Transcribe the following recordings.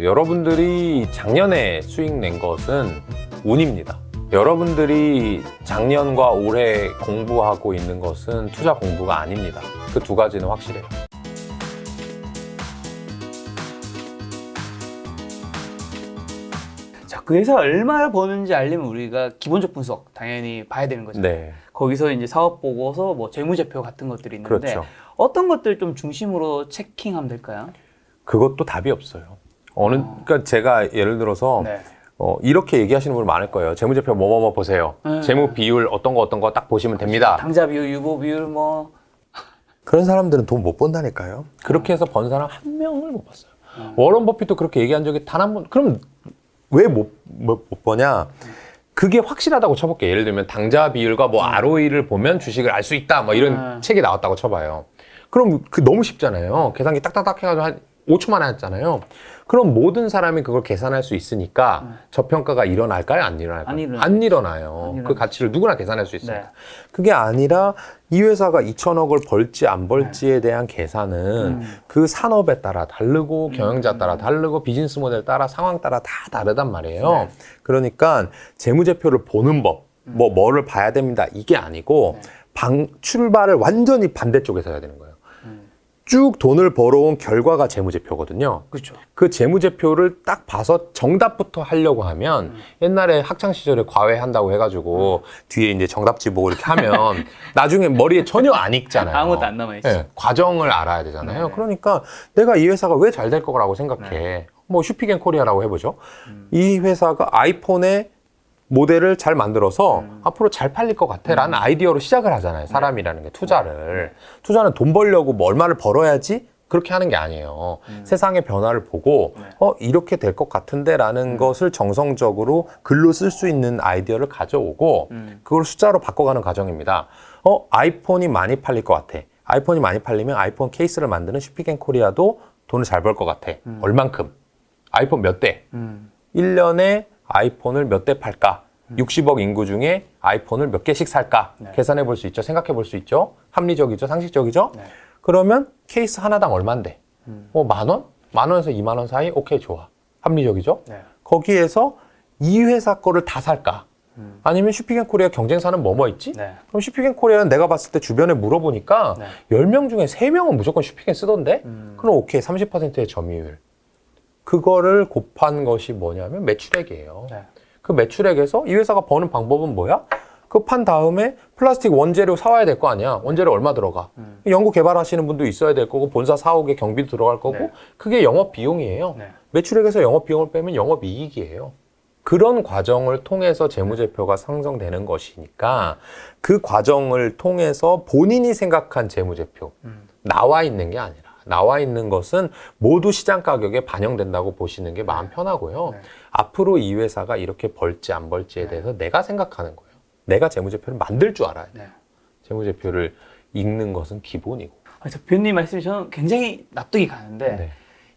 여러분들이 작년에 수익 낸 것은 운입니다. 여러분들이 작년과 올해 공부하고 있는 것은 투자 공부가 아닙니다. 그 두 가지는 확실해요. 자, 그 회사가 얼마나 버는지 알려면 우리가 기본적 분석 당연히 봐야 되는 거죠. 네. 거기서 이제 사업 보고서 뭐 재무제표 같은 것들이 있는데 그렇죠. 어떤 것들 좀 중심으로 체킹하면 될까요? 그것도 답이 없어요. 그러니까 제가 예를 들어서 네. 이렇게 얘기하시는 분 많을 거예요. 재무제표 뭐뭐뭐 보세요. 재무 비율 어떤 거 딱 보시면 됩니다. 당좌 비율, 유보 비율 뭐 그런 사람들은 돈 못 번다니까요. 그렇게 해서 번 사람 한 명을 못 봤어요. 워런 버핏도 그렇게 얘기한 적이 단 한 번. 그럼 왜 못 버냐? 그게 확실하다고 쳐볼게요. 예를 들면 당좌 비율과 뭐 ROE를 보면 주식을 알 수 있다. 뭐 이런 책이 나왔다고 쳐봐요. 그럼 그 너무 쉽잖아요. 계산기 딱딱딱 해가지고 한 5초 만에 했잖아요. 그럼 모든 사람이 그걸 계산할 수 있으니까 저평가가 일어날까요? 안 일어날까요? 안 일어나요. 그 가치를 누구나 계산할 수 있습니다. 네. 그게 아니라 이 회사가 2천억을 벌지 안 벌지에 대한 계산은 그 산업에 따라 다르고 경영자 따라 다르고 비즈니스 모델 따라 상황 따라 다 다르단 말이에요. 네. 그러니까 재무제표를 보는 법, 뭐를 봐야 됩니다. 이게 아니고 출발을 완전히 반대쪽에서 해야 되는 거예요. 쭉 돈을 벌어온 결과가 재무제표거든요. 그렇죠. 그 재무제표를 딱 봐서 정답부터 하려고 하면 옛날에 학창시절에 과외한다고 해가지고 뒤에 이제 정답지 보고 이렇게 하면 나중에 머리에 전혀 안 익잖아요. 아무것도 안 남아있죠. 네, 과정을 알아야 되잖아요. 그러니까 내가 이 회사가 왜 잘 될 거라고 생각해. 뭐 슈피겐코리아라고 해보죠. 이 회사가 아이폰의 모델을 잘 만들어서 앞으로 잘 팔릴 것 같아 라는 아이디어로 시작을 하잖아요. 사람이라는 게 투자를. 투자는 돈 벌려고 뭐 얼마를 벌어야지 그렇게 하는 게 아니에요. 세상의 변화를 보고 이렇게 될 것 같은데 라는 것을 정성적으로 글로 쓸 수 있는 아이디어를 가져오고 그걸 숫자로 바꿔가는 과정입니다. 아이폰이 많이 팔릴 것 같아. 아이폰이 많이 팔리면 아이폰 케이스를 만드는 슈피겐코리아도 돈을 잘 벌 것 같아. 얼만큼? 아이폰 몇 대? 1년에 아이폰을 몇 대 팔까? 60억 인구 중에 아이폰을 몇 개씩 살까? 계산해 볼 수 있죠. 생각해 볼 수 있죠. 합리적이죠. 상식적이죠. 그러면 케이스 하나당 얼만데? 만 원? 만 원에서 2만 원 사이? 오케이, 좋아. 합리적이죠. 거기에서 이 회사 거를 다 살까? 아니면 슈피겐코리아 경쟁사는 뭐뭐 있지? 그럼 슈피겐코리아는 내가 봤을 때 주변에 물어보니까 10명 중에 3명은 무조건 슈피겐 쓰던데? 그럼 오케이, 30%의 점유율. 그거를 곱한 것이 뭐냐면 매출액이에요. 그 매출액에서 이 회사가 버는 방법은 뭐야? 그 판 다음에 플라스틱 원재료 사와야 될 거 아니야. 원재료 얼마 들어가? 연구 개발하시는 분도 있어야 될 거고 본사 사옥에 경비도 들어갈 거고 그게 영업 비용이에요. 매출액에서 영업 비용을 빼면 영업 이익이에요. 그런 과정을 통해서 재무제표가 상정되는 것이니까 그 과정을 통해서 본인이 생각한 재무제표 나와 있는 게 아니라 나와 있는 것은 모두 시장 가격에 반영된다고 보시는 게 마음 편하고요. 앞으로 이 회사가 이렇게 벌지 안 벌지에 대해서 내가 생각하는 거예요. 내가 재무제표를 만들 줄 알아야 돼요. 재무제표를 읽는 것은 기본이고. 대표님 말씀이 저는 굉장히 납득이 가는데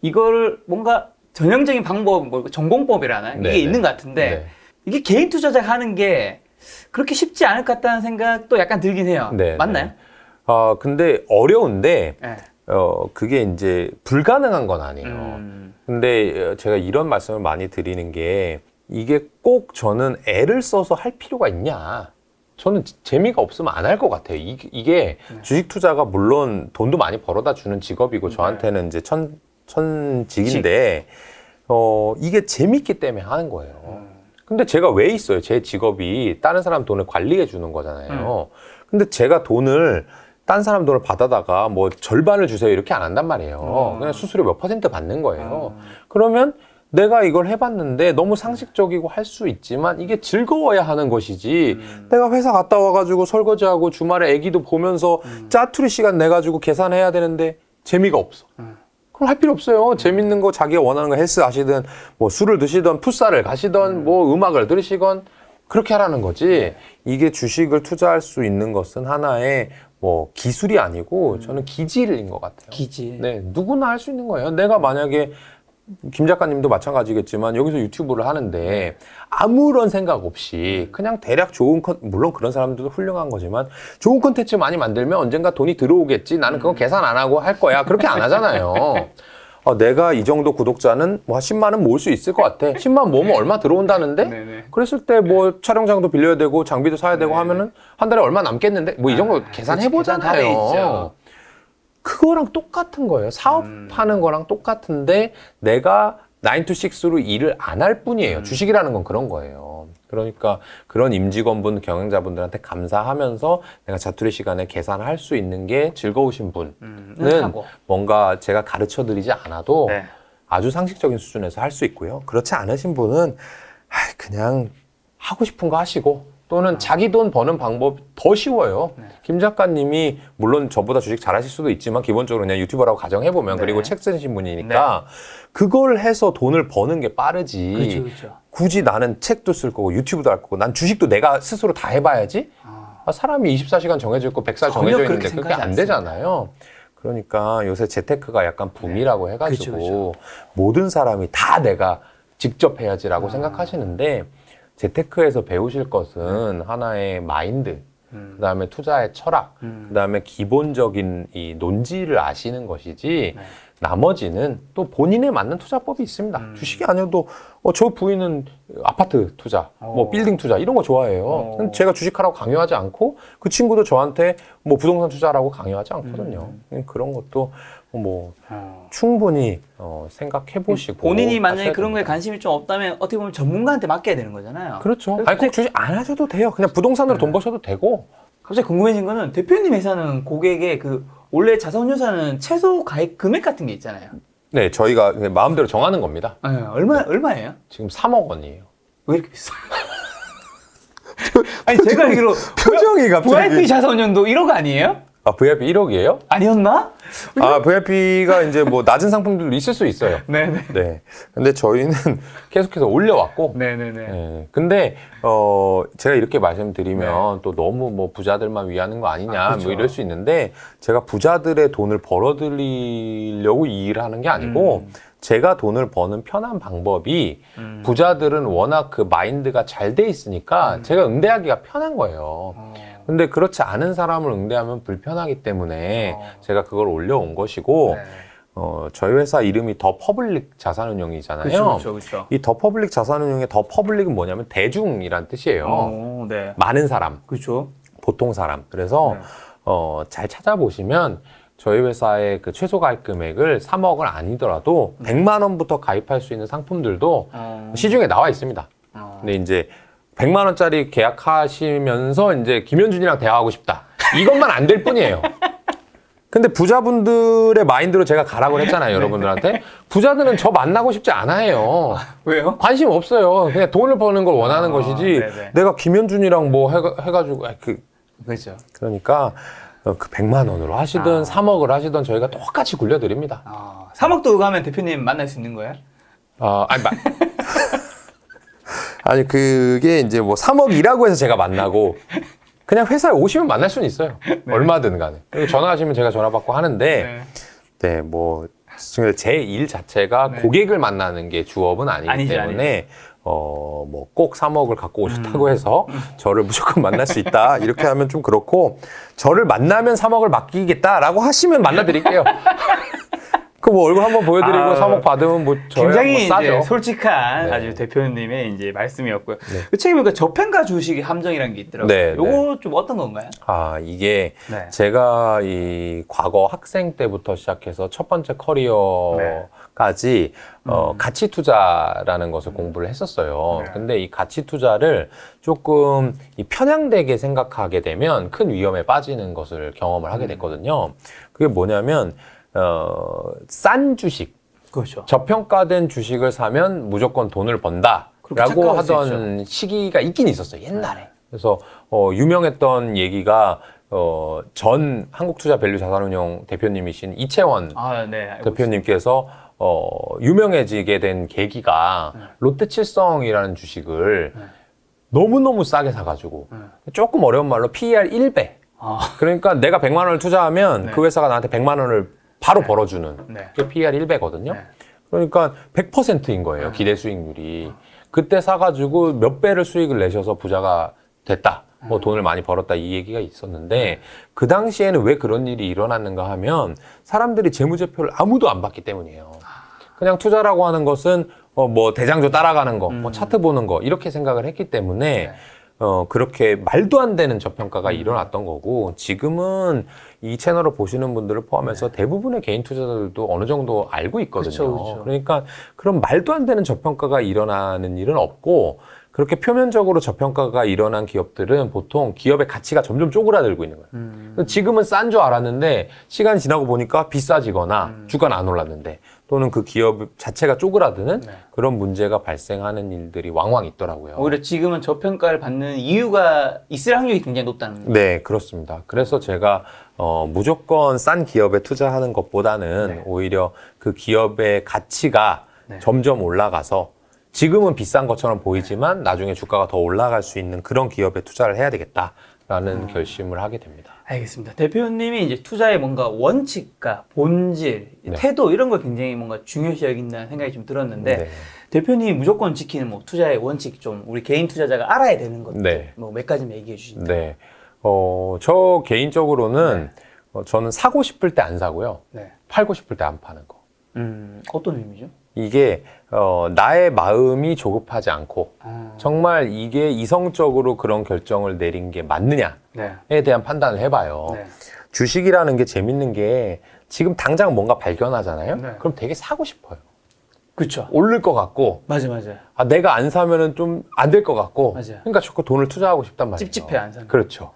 이거를 뭔가 전형적인 방법, 뭐 전공법이라나 이게 있는 것 같은데 이게 개인 투자자가 하는 게 그렇게 쉽지 않을 것 같다는 생각도 약간 들긴 해요. 맞나요? 근데 어려운데 그게 이제 불가능한 건 아니에요. 근데 제가 이런 말씀을 많이 드리는 게 이게 꼭 저는 애를 써서 할 필요가 있냐. 저는 재미가 없으면 안 할 것 같아요. 이게 주식 투자가 물론 돈도 많이 벌어다 주는 직업이고 저한테는 이제 천직인데 이게 재밌기 때문에 하는 거예요. 근데 제가 왜 있어요? 제 직업이 다른 사람 돈을 관리해 주는 거잖아요. 근데 제가 딴 사람 돈을 받아다가 뭐 절반을 주세요 이렇게 안 한단 말이에요. 그냥 수수료 몇 % 받는 거예요. 그러면 내가 이걸 해봤는데 너무 상식적이고 할 수 있지만 이게 즐거워야 하는 것이지 내가 회사 갔다 와가지고 설거지하고 주말에 애기도 보면서 짜투리 시간 내가지고 계산해야 되는데 재미가 없어. 그럼 할 필요 없어요. 재밌는 거 자기가 원하는 거 헬스 하시든 뭐 술을 드시든 풋살을 가시든 뭐 음악을 들으시건 그렇게 하라는 거지. 이게 주식을 투자할 수 있는 것은 하나의 뭐 기술이 아니고 저는 기질인 것 같아요. 기질. 네, 누구나 할 수 있는 거예요. 내가 만약에 김 작가님도 마찬가지겠지만 여기서 유튜브를 하는데 아무런 생각 없이 그냥 대략 물론 그런 사람들도 훌륭한 거지만 좋은 콘텐츠 많이 만들면 언젠가 돈이 들어오겠지. 나는 그거 계산 안 하고 할 거야. 그렇게 안 하잖아요. 내가 이 정도 구독자는 뭐 한 10만 원 모을 수 있을 것 같아. 10만 모으면 얼마 들어온다는데? 네네. 그랬을 때 뭐 촬영장도 빌려야 되고 장비도 사야 되고 하면은 한 달에 얼마 남겠는데? 뭐 이 정도 계산해 계산 다 돼 있죠. 보잖아요. 그거랑 똑같은 거예요. 사업하는 거랑 똑같은데 내가 9 to 6로 일을 안 할 뿐이에요. 주식이라는 건 그런 거예요. 그러니까 그런 임직원분, 경영자분들한테 감사하면서 내가 자투리 시간에 계산할 수 있는 게 즐거우신 분은 하고. 뭔가 제가 가르쳐 드리지 않아도 네. 아주 상식적인 수준에서 할 수 있고요. 그렇지 않으신 분은 그냥 하고 싶은 거 하시고 또는 자기 돈 버는 방법이 더 쉬워요. 김 작가님이 물론 저보다 주식 잘하실 수도 있지만 기본적으로 그냥 유튜버라고 가정해보면 그리고 책 쓰신 분이니까 그걸 해서 돈을 버는 게 빠르지. 그렇죠. 굳이 나는 책도 쓸 거고 유튜브도 할 거고 난 주식도 내가 스스로 다 해봐야지. 사람이 24시간 정해져 있고 100살 정해져 있는데 그게 안 되잖아요. 그러니까 요새 재테크가 약간 붐이라고 해가지고 그렇죠. 모든 사람이 다 내가 직접 해야지라고 생각하시는데 재테크에서 배우실 것은 하나의 마인드, 그다음에 투자의 철학, 그다음에 기본적인 이 논지를 아시는 것이지 나머지는 또 본인에 맞는 투자법이 있습니다. 주식이 아니어도 저 부인은 아파트 투자, 뭐 빌딩 투자 이런 거 좋아해요. 제가 주식하라고 강요하지 않고 그 친구도 저한테 뭐 부동산 투자라고 강요하지 않거든요. 그런 것도 뭐 충분히 생각해 보시고 본인이 만약에 하셔야 그런 거에 됩니다. 관심이 좀 없다면 어떻게 보면 전문가한테 맡겨야 되는 거잖아요. 그렇죠. 아니 꼭 주식 안 하셔도 돼요. 그냥 부동산으로 돈 버셔도 되고. 갑자기 궁금해진 거는 대표님 회사는 고객의 그 원래 자산운용사는 최소 가입 금액 같은 게 있잖아요. 네, 저희가 그냥 마음대로 정하는 겁니다. 네, 얼마예요? 지금 3억 원이에요. 왜 이렇게 비싸요? 아니 제가 알기로 표정이 갑자기. VIP 자산운용도 1억 아니에요? VIP 1억이에요? 아니었나? VIP가 이제 뭐 낮은 상품들도 있을 수 있어요. 네네. 네. 근데 저희는 계속해서 올려왔고. 네네네. 네. 근데, 제가 이렇게 말씀드리면 또 너무 뭐 부자들만 위하는 거 아니냐, 그렇죠. 뭐 이럴 수 있는데, 제가 부자들의 돈을 벌어들이려고 이 일을 하는 게 아니고, 제가 돈을 버는 편한 방법이 부자들은 워낙 그 마인드가 잘 돼 있으니까 제가 응대하기가 편한 거예요. 근데 그렇지 않은 사람을 응대하면 불편하기 때문에 제가 그걸 올려온 것이고, 저희 회사 이름이 더 퍼블릭 자산운용이잖아요. 그렇죠. 이 더 퍼블릭 자산운용의 더 퍼블릭은 뭐냐면 대중이란 뜻이에요. 네. 많은 사람, 그렇죠. 보통 사람. 그래서 잘 찾아보시면 저희 회사의 그 최소 가입 금액을 3억은 아니더라도 100만 원부터 가입할 수 있는 상품들도 시중에 나와 있습니다. 근데 이제 100만 원짜리 계약하시면서 이제 김현준이랑 대화하고 싶다. 이것만 안 될 뿐이에요. 근데 부자분들의 마인드로 제가 가라고 했잖아요, 여러분들한테. 부자들은 저 만나고 싶지 않아요. 왜요? 관심 없어요. 그냥 돈을 버는 걸 원하는 것이지. 네네. 내가 김현준이랑 뭐 해가지고 그렇죠. 그러니까 그 100만 원으로 하시든 3억을 하시든 저희가 똑같이 굴려드립니다. 3억도 가면 대표님 만날 수 있는 거예요? 아니 그게 이제 뭐 3억이라고 해서 제가 만나고 그냥 회사에 오시면 만날 수는 있어요. 얼마든 간에. 그리고 전화하시면 제가 전화 받고 하는데 네, 뭐 제 일 자체가 고객을 만나는 게 주업은 아니기 때문에 뭐 꼭 3억을 갖고 오셨다고 해서 저를 무조건 만날 수 있다 이렇게 하면 좀 그렇고 저를 만나면 3억을 맡기겠다라고 하시면 만나드릴게요. 그 뭐 얼굴 한번 보여드리고 3억 받으면 뭐 저야 굉장히 뭐 싸죠. 이제 솔직한 네. 아주 대표님의 이제 말씀이었고요. 그 책에 보니까 저평가 주식의 함정이라는 게 있더라고요. 네, 요거 좀 어떤 건가요? 이게 네. 제가 이 과거 학생 때부터 시작해서 첫 번째 커리어까지 가치 투자라는 것을 공부를 했었어요. 네. 근데 이 가치 투자를 조금 이 편향되게 생각하게 되면 큰 위험에 빠지는 것을 경험을 하게 됐거든요. 그게 뭐냐면 싼 주식, 그렇죠. 저평가된 주식을 사면 무조건 돈을 번다라고 착각할 수 하던 시기가 있긴 있었어요, 옛날에. 그래서 유명했던 얘기가 전 한국투자밸류 자산운용 대표님이신 이채원 네, 알고 대표님께서 유명해지게 된 계기가 롯데칠성이라는 주식을 너무너무 싸게 사가지고 조금 어려운 말로 PER 1배. 그러니까 내가 100만 원을 투자하면 그 회사가 나한테 100만 원을 바로 벌어주는 그게 PER 1배거든요. 그러니까 100%인 거예요, 기대 수익률이. 그때 사가지고 몇 배를 수익을 내셔서 부자가 됐다. 뭐 돈을 많이 벌었다 이 얘기가 있었는데 그 당시에는 왜 그런 일이 일어났는가 하면 사람들이 재무제표를 아무도 안 봤기 때문이에요. 그냥 투자라고 하는 것은 뭐 대장주 따라가는 거, 뭐 차트 보는 거 이렇게 생각을 했기 때문에 그렇게 말도 안 되는 저평가가 일어났던 거고 지금은 이 채널을 보시는 분들을 포함해서 대부분의 개인 투자자들도 어느 정도 알고 있거든요. 그쵸. 그러니까 그런 말도 안 되는 저평가가 일어나는 일은 없고 그렇게 표면적으로 저평가가 일어난 기업들은 보통 기업의 가치가 점점 쪼그라들고 있는 거예요. 지금은 싼 줄 알았는데 시간이 지나고 보니까 비싸지거나 주가는 안 올랐는데 또는 그 기업 자체가 쪼그라드는 그런 문제가 발생하는 일들이 왕왕 있더라고요. 오히려 지금은 저평가를 받는 이유가 있을 확률이 굉장히 높다는 거죠. 네, 그렇습니다. 그래서 제가 무조건 싼 기업에 투자하는 것보다는 오히려 그 기업의 가치가 점점 올라가서 지금은 비싼 것처럼 보이지만 나중에 주가가 더 올라갈 수 있는 그런 기업에 투자를 해야 되겠다라는 결심을 하게 됩니다. 알겠습니다. 대표님이 이제 투자의 뭔가 원칙과 본질, 태도 이런 걸 굉장히 뭔가 중요시 여긴다는 생각이 좀 들었는데 대표님이 무조건 지키는 뭐 투자의 원칙 좀 우리 개인 투자자가 알아야 되는 것들 뭐 몇 가지만 얘기해 주신다면. 네. 저 개인적으로는 저는 사고 싶을 때 안 사고요. 팔고 싶을 때 안 파는 거. 어떤 의미죠? 이게 나의 마음이 조급하지 않고 정말 이게 이성적으로 그런 결정을 내린 게 맞느냐에 대한 판단을 해봐요. 주식이라는 게 재밌는 게 지금 당장 뭔가 발견하잖아요. 그럼 되게 사고 싶어요. 그렇죠. 오를 것 같고 맞아. 내가 안 사면은 좀 안 될 것 같고 그러니까 자꾸 돈을 투자하고 싶단 말이에요. 찝찝해 안 사면. 그렇죠.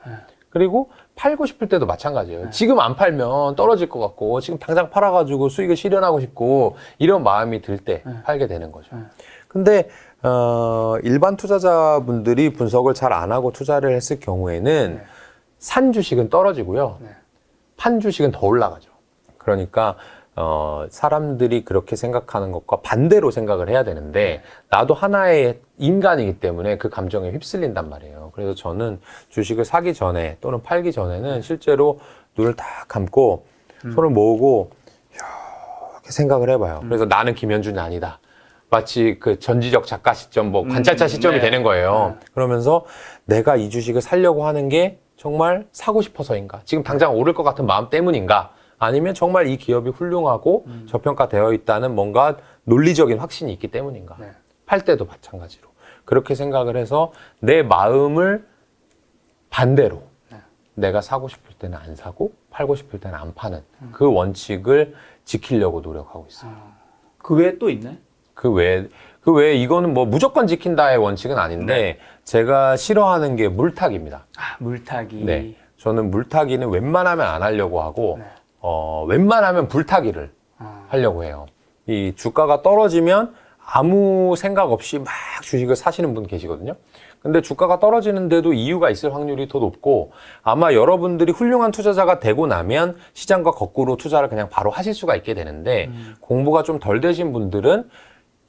그리고 팔고 싶을 때도 마찬가지예요. 지금 안 팔면 떨어질 것 같고 지금 당장 팔아가지고 수익을 실현하고 싶고 이런 마음이 들 때 팔게 되는 거죠. 근데 일반 투자자분들이 분석을 잘 안 하고 투자를 했을 경우에는 산 주식은 떨어지고요. 판 주식은 더 올라가죠. 그러니까 사람들이 그렇게 생각하는 것과 반대로 생각을 해야 되는데 나도 하나의 인간이기 때문에 그 감정에 휩쓸린단 말이에요. 그래서 저는 주식을 사기 전에 또는 팔기 전에는 실제로 눈을 딱 감고 손을 모으고 이렇게 생각을 해봐요. 그래서 나는 김현준이 아니다. 마치 그 전지적 작가 시점, 뭐 관찰자 시점이 되는 거예요. 그러면서 내가 이 주식을 사려고 하는 게 정말 사고 싶어서인가? 지금 당장 오를 것 같은 마음 때문인가? 아니면 정말 이 기업이 훌륭하고 저평가되어 있다는 뭔가 논리적인 확신이 있기 때문인가? 팔 때도 마찬가지로. 그렇게 생각을 해서 내 마음을 반대로 내가 사고 싶을 때는 안 사고 팔고 싶을 때는 안 파는 그 원칙을 지키려고 노력하고 있어요. 그 외에 또 있나요? 그 외에 이거는 뭐 무조건 지킨다의 원칙은 아닌데 제가 싫어하는 게 물타기입니다. 물타기. 네. 저는 물타기는 웬만하면 안 하려고 하고 웬만하면 불타기를 하려고 해요. 이 주가가 떨어지면 아무 생각 없이 막 주식을 사시는 분 계시거든요. 근데 주가가 떨어지는데도 이유가 있을 확률이 더 높고 아마 여러분들이 훌륭한 투자자가 되고 나면 시장과 거꾸로 투자를 그냥 바로 하실 수가 있게 되는데 공부가 좀 덜 되신 분들은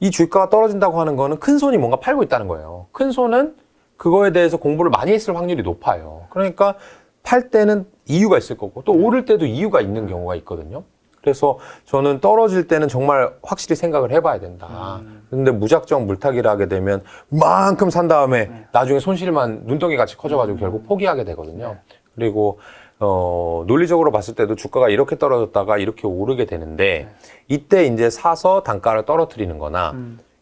이 주가가 떨어진다고 하는 거는 큰 손이 뭔가 팔고 있다는 거예요. 큰 손은 그거에 대해서 공부를 많이 했을 확률이 높아요. 그러니까 팔 때는 이유가 있을 거고 또 오를 때도 이유가 있는 경우가 있거든요. 그래서 저는 떨어질 때는 정말 확실히 생각을 해봐야 된다. 근데 무작정 물타기를 하게 되면 만큼 산 다음에 나중에 손실만 눈덩이 같이 커져가지고 결국 포기하게 되거든요. 그리고 논리적으로 봤을 때도 주가가 이렇게 떨어졌다가 이렇게 오르게 되는데 이때 이제 사서 단가를 떨어뜨리는 거나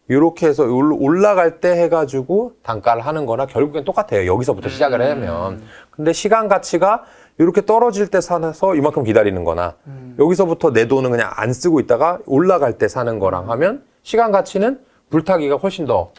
이렇게 해서 올라갈 때 해가지고 단가를 하는 거나 결국엔 똑같아요. 여기서부터 시작을 하면. 근데 시간 가치가 이렇게 떨어질 때 사서 이만큼 기다리는 거나 여기서부터 내 돈은 그냥 안 쓰고 있다가 올라갈 때 사는 거랑 하면 시간 가치는 불타기가 훨씬 더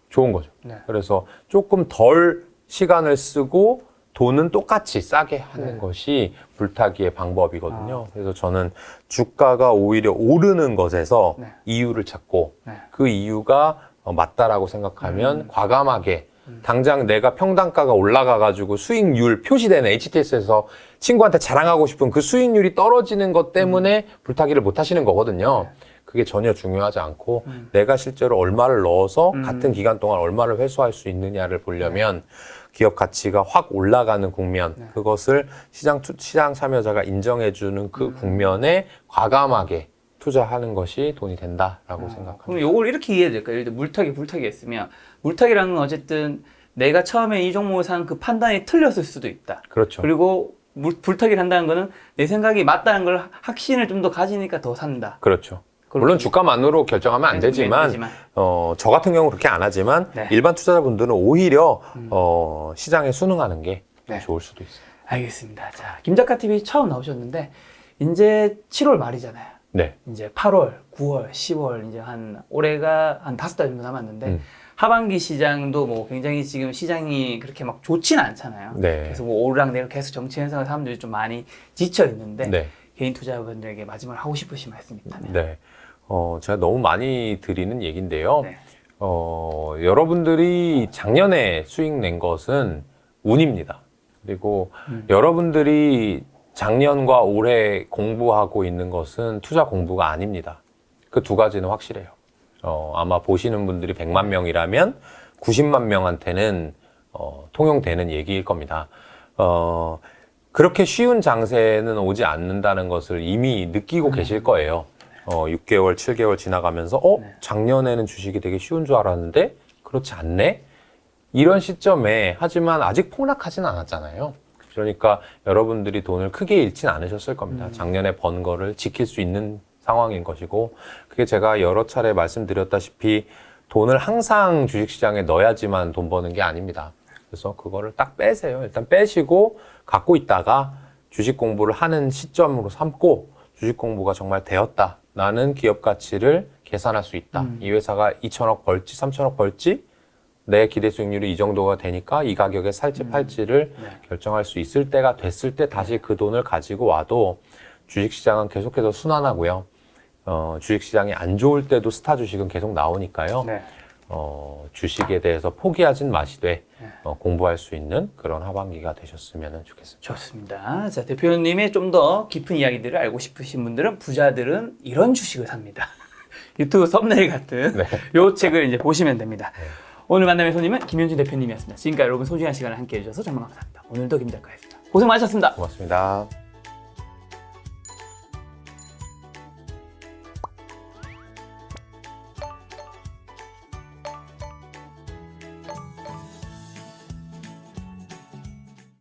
좋은 거죠. 그래서 조금 덜 시간을 쓰고 돈은 똑같이 싸게 하는 것이 불타기의 방법이거든요. 그래서 저는 주가가 오히려 오르는 것에서 이유를 찾고 그 이유가 맞다라고 생각하면 과감하게 당장 내가 평단가가 올라가가지고 수익률 표시되는 HTS에서 친구한테 자랑하고 싶은 그 수익률이 떨어지는 것 때문에 불타기를 못 하시는 거거든요. 그게 전혀 중요하지 않고 내가 실제로 얼마를 넣어서 같은 기간 동안 얼마를 회수할 수 있느냐를 보려면 기업 가치가 확 올라가는 국면, 그것을 시장 참여자가 인정해주는 그 국면에 과감하게 투자하는 것이 돈이 된다라고 생각합니다. 그럼 이걸 이렇게 이해해야 될까요? 예를 들어 물타기, 불타기 했으면 물타기라는 건 어쨌든 내가 처음에 이 종목을 산 그 판단이 틀렸을 수도 있다. 그렇죠. 그리고 불타기를 한다는 거는 내 생각이 맞다는 걸 확신을 좀 더 가지니까 더 산다. 그렇죠. 물론 주가만으로 결정하면 안 되지만 저 같은 경우 그렇게 안 하지만 네. 일반 투자자분들은 오히려 시장에 순응하는 게 네. 좋을 수도 있어요. 알겠습니다. 자, 김작가 TV 처음 나오셨는데 이제 7월 말이잖아요. 네. 이제 8월, 9월, 10월 이제 한 올해가 한 5달 정도 남았는데 하반기 시장도 뭐 굉장히 지금 시장이 그렇게 막 좋지는 않잖아요. 네. 그래서 뭐 오르락내리락 계속 정치 현상을 사람들이 좀 많이 지쳐 있는데 네. 개인 투자자분들에게 마지막으로 하고 싶으신 말씀이 있다면. 네. 제가 너무 많이 드리는 얘기인데요. 네. 여러분들이 작년에 수익 낸 것은 운입니다. 그리고 여러분들이 작년과 올해 공부하고 있는 것은 투자 공부가 아닙니다. 그 두 가지는 확실해요. 아마 보시는 분들이 100만 명이라면 90만 명한테는 통용되는 얘기일 겁니다. 그렇게 쉬운 장세는 오지 않는다는 것을 이미 느끼고 계실 거예요. 6개월, 7개월 지나가면서 작년에는 주식이 되게 쉬운 줄 알았는데 그렇지 않네? 이런 시점에 하지만 아직 폭락하지는 않았잖아요. 그러니까 여러분들이 돈을 크게 잃진 않으셨을 겁니다. 작년에 번 거를 지킬 수 있는 상황인 것이고 그게 제가 여러 차례 말씀드렸다시피 돈을 항상 주식시장에 넣어야지만 돈 버는 게 아닙니다. 그래서 그거를 딱 빼세요. 일단 빼시고 갖고 있다가 주식 공부를 하는 시점으로 삼고 주식 공부가 정말 되었다. 나는 기업 가치를 계산할 수 있다. 이 회사가 2천억 벌지, 3천억 벌지, 내 기대 수익률이 이 정도가 되니까 이 가격에 살지 팔지를 결정할 수 있을 때가 됐을 때 다시 그 돈을 가지고 와도 주식시장은 계속해서 순환하고요. 주식시장이 안 좋을 때도 스타 주식은 계속 나오니까요. 네. 주식에 대해서 포기하진 마시되 공부할 수 있는 그런 하반기가 되셨으면 좋겠습니다. 좋습니다. 자, 대표님의 좀 더 깊은 이야기들을 알고 싶으신 분들은 부자들은 이런 주식을 삽니다. 유튜브 썸네일 같은 네. 요 책을 이제 보시면 됩니다. 오늘 만남의 손님은 김현준 대표님이었습니다. 지금까지 여러분 소중한 시간을 함께 해주셔서 정말 감사합니다. 오늘도 김 작가였습니다. 고생 많으셨습니다. 고맙습니다.